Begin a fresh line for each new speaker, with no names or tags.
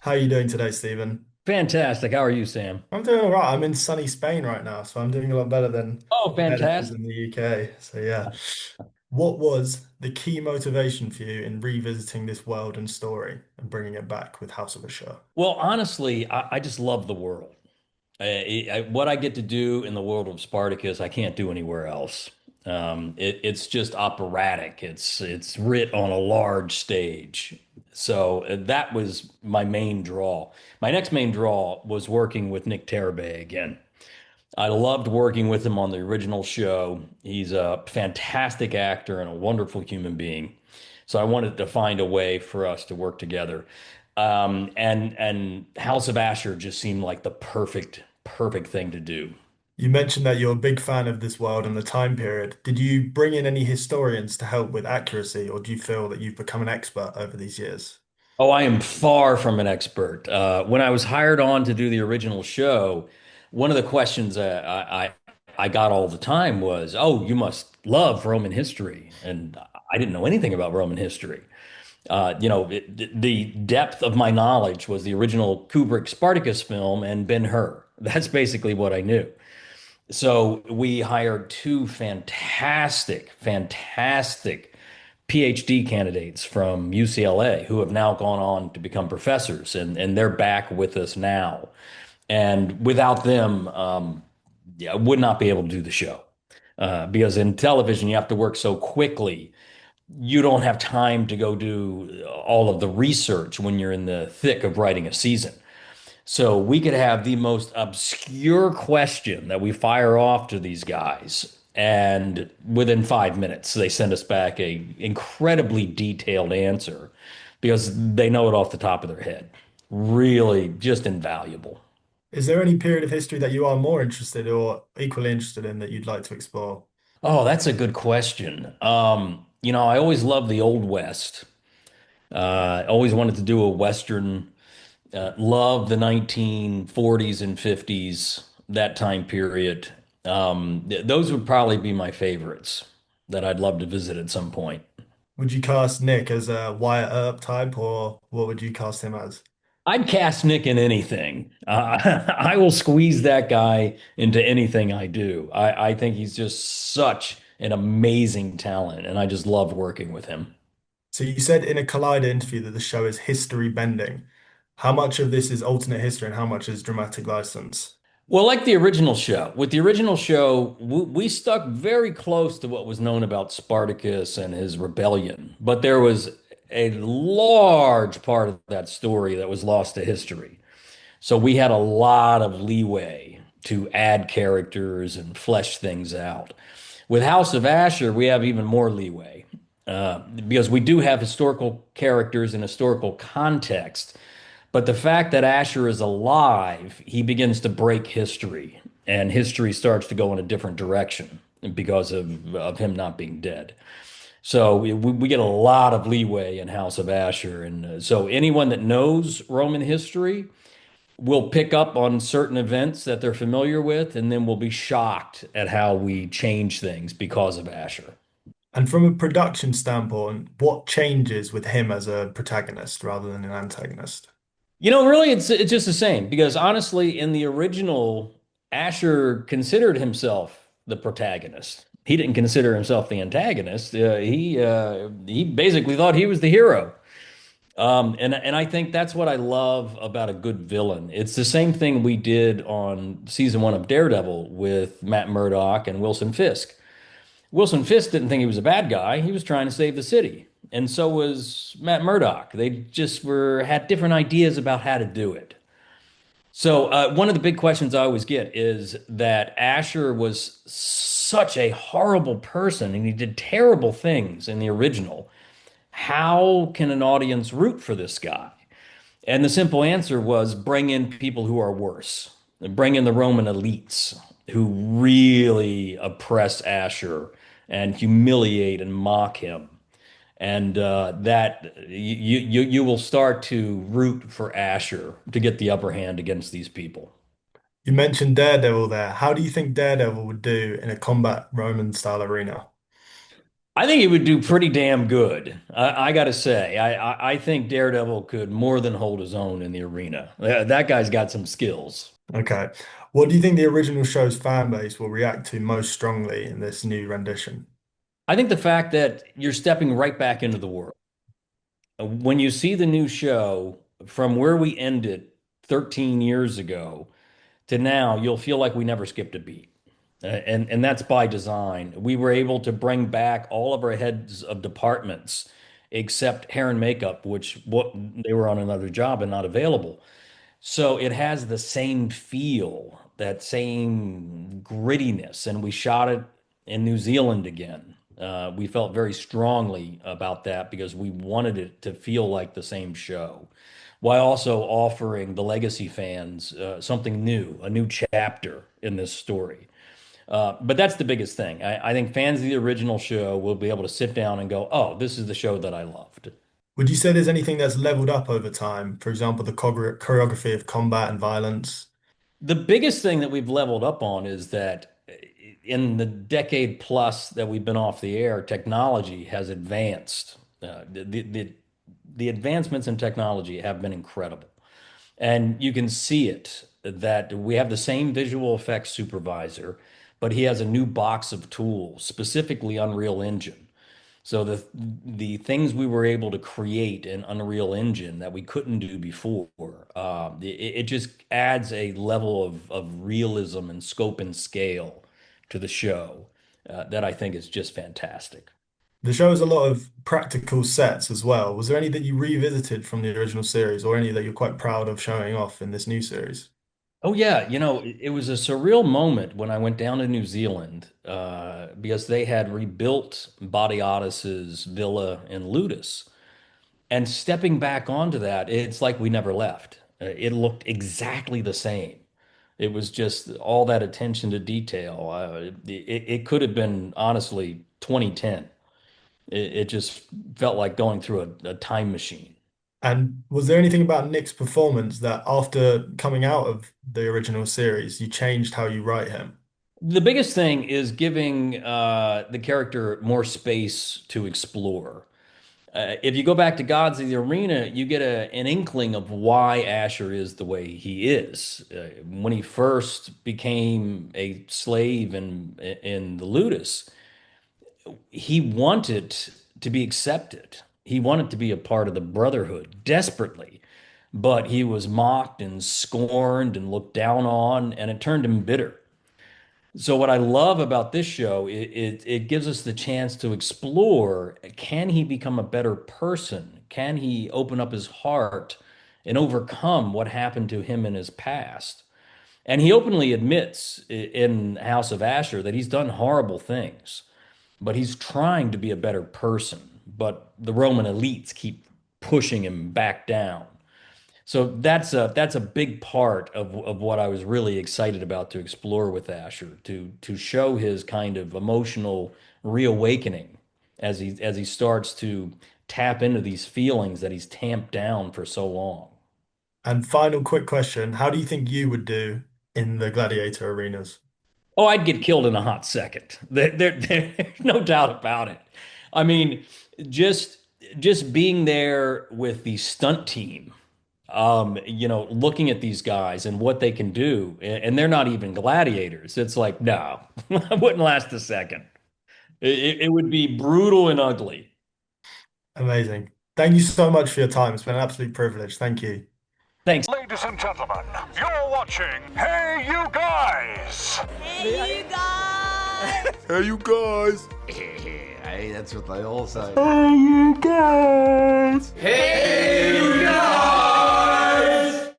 How are you doing today, Stephen?
Fantastic. How are you, Sam?
I'm doing all right. I'm in sunny Spain right now, so I'm doing a lot
Oh,
better than it is
fantastic.
in the UK. So yeah. What was the key motivation for you in revisiting this world and story and bringing it back with House of Ashur?
Well, honestly, I just love the world. What I get to do in the world of Spartacus, I can't do anywhere else. It's just operatic. It's writ on a large stage. So that was my main draw. My next main draw was working with Nick Tarabay again. I loved working with him on the original show. He's a fantastic actor and a wonderful human being. So I wanted to find a way for us to work together. And House of Ashur just seemed like the perfect thing to do.
You mentioned that you're a big fan of this world and the time period. Did you bring in any historians to help with accuracy, or do you feel that you've become an expert over these years?
Oh, I am far from an expert. When I was hired on to do the original show, one of the questions I got all the time was, "Oh, you must love Roman history," and I didn't know anything about Roman history. The depth of my knowledge was the original Kubrick Spartacus film and Ben-Hur. That's basically what I knew. So we hired two fantastic PhD candidates from UCLA who have now gone on to become professors, and they're back with us now. And without them, yeah, I would not be able to do the show. Because in television, you have to work so quickly you don't have time to go do all of the research when you're in the thick of writing a season. So we could have the most obscure question that we fire off to these guys, and within 5 minutes, they send us back a incredibly detailed answer because they know it off the top of their head. Really, just invaluable.
Is there any period of history that you are more interested or equally interested in that you'd like to explore?
Oh, that's a good question. I always loved the Old West. Always wanted to do a Western. Love the 1940s and 50s, that time period. Those would probably be my favorites that I'd love to visit at some point.
Would you cast Nick as a Wyatt Earp type, or what would you cast him as?
I'd cast Nick in anything. I will squeeze that guy into anything I do. I think he's just such an amazing talent, and I just love working with him.
So you said in a Collider interview that the show is history bending. How much of this is alternate history and how much is dramatic license?
Well, like the original show, with the original show, we stuck very close to what was known about Spartacus and his rebellion, but there was a large part of that story that was lost to history. So we had a lot of leeway to add characters and flesh things out. With House of Ashur, we have even more leeway because we do have historical characters and historical context, but the fact that Asher is alive, he begins to break history, and history starts to go in a different direction because of him not being dead. So we get a lot of leeway in House of Asher, and so anyone that knows Roman history will pick up on certain events that they're familiar with, and then will be shocked at how we change things because of Asher.
And from a production standpoint, what changes with him as a protagonist rather than an antagonist?
Really, it's just the same because honestly, in the original, Asher considered himself the protagonist. He didn't consider himself the antagonist. He basically thought he was the hero. And I think that's what I love about a good villain. It's the same thing we did on season one of Daredevil with Matt Murdock and Wilson Fisk. Wilson Fisk didn't think he was a bad guy. He was trying to save the city. And so was Matt Murdock. They just were had different ideas about how to do it. So one of the big questions I always get is that Asher was such a horrible person and he did terrible things in the original. How can an audience root for this guy? And the simple answer was bring in people who are worse. Bring in the Roman elites who really oppress Asher and humiliate and mock him. And that you will start to root for Asher to get the upper hand against these people.
You mentioned Daredevil there. How do you think Daredevil would do in a combat Roman style arena?
I think he would do pretty damn good. I got to say, I think Daredevil could more than hold his own in the arena. That guy's got some skills.
Okay. What do you think the original show's fan base will react to most strongly in this new rendition?
I think the fact that you're stepping right back into the world. When you see the new show from where we ended 13 years ago to now, you'll feel like we never skipped a beat. And that's by design. We were able to bring back all of our heads of departments except hair and makeup, which what they were on another job and not available. So it has the same feel, that same grittiness, and we shot it in New Zealand again. We felt very strongly about that because we wanted it to feel like the same show, while also offering the legacy fans something new, a new chapter in this story. But that's the biggest thing. I think fans of the original show will be able to sit down and go, "Oh, this is the show that I loved."
Would you say there's anything that's leveled up over time? For example, the choreography of combat and violence?
The biggest thing that we've leveled up on is that in the decade plus that we've been off the air, technology has advanced. The advancements in technology have been incredible. And you can see it that we have the same visual effects supervisor, but he has a new box of tools, specifically Unreal Engine. So the things we were able to create in Unreal Engine that we couldn't do before, it just adds a level of realism and scope and scale to the show that I think is just fantastic.
The show has a lot of practical sets as well. Was there any that you revisited from the original series or any that you're quite proud of showing off in this new series?
Oh yeah, it was a surreal moment when I went down to New Zealand because they had rebuilt Gladiator's villa in Ludus. And stepping back onto that, it's like we never left. It looked exactly the same. It was just all that attention to detail. It could have been honestly 2010. It just felt like going through a time machine.
And was there anything about Nick's performance that after coming out of the original series, you changed how you write him?
The biggest thing is giving the character more space to explore. If you go back to Gods of the Arena, you get an inkling of why Ashur is the way he is. When he first became a slave in the Ludus, he wanted to be accepted. He wanted to be a part of the Brotherhood desperately, but he was mocked and scorned and looked down on, and it turned him bitter. So what I love about this show, it gives us the chance to explore, can he become a better person? Can he open up his heart and overcome what happened to him in his past? And he openly admits in House of Ashur that he's done horrible things, but he's trying to be a better person. But the Roman elites keep pushing him back down. So that's a big part of what I was really excited about to explore with Asher, to show his kind of emotional reawakening as he starts to tap into these feelings that he's tamped down for so long.
And final quick question, how do you think you would do in the Gladiator arenas?
Oh, I'd get killed in a hot second. There's no doubt about it. I mean, just just being there with the stunt team, looking at these guys and what they can do, and they're not even gladiators. It's like, no, I wouldn't last a second. It would be brutal and ugly.
Amazing. Thank you so much for your time. It's been an absolute privilege. Thank you.
Thanks.
Ladies and gentlemen, you're watching Hey You Guys!
Hey, you guys!
Hey, you guys.
Hey, that's what they all say.
Hey, you guys.
Hey,